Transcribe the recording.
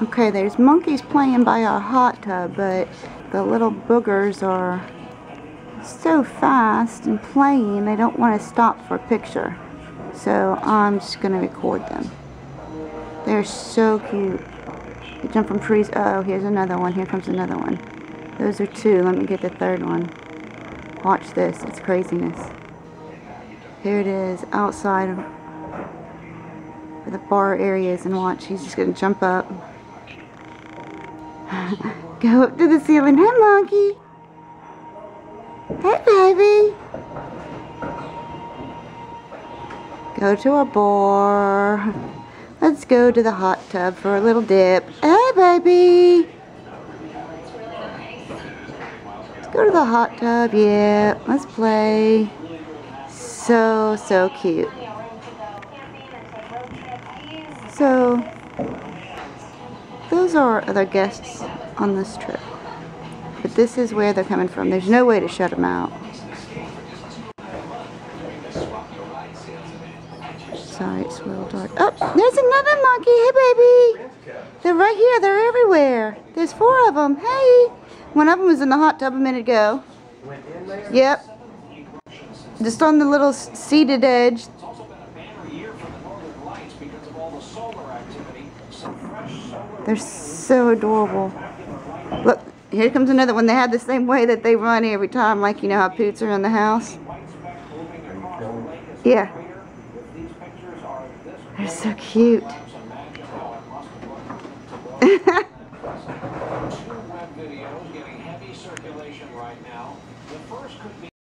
Okay, there's monkeys playing by our hot tub, but the little boogers are so fast and playing, they don't want to stop for a picture. So I'm just going to record them. They're so cute. They jump from trees. Oh, here's another one. Here comes another one. Those are two. Let me get the third one. Watch this. It's craziness. Here it is outside where the bar area is, and watch. He's just going to jump up. Go up to the ceiling. Hey, monkey. Hey, baby. Go to a bar. Let's go to the hot tub for a little dip. Hey, baby. Let's go to the hot tub. Yeah, let's play. So cute. So, those are other guests on this trip. But this is where they're coming from. There's no way to shut them out. Sorry, it's a little dark. Oh, there's another monkey. Hey, baby. They're right here. They're everywhere. There's 4 of them. Hey. One of them was in the hot tub a minute ago. Yep. Just on the little seated edge. They're so adorable. Look, here comes another one. They have the same way that they run every time, like you know how Poots are in the house. Yeah. They're so cute.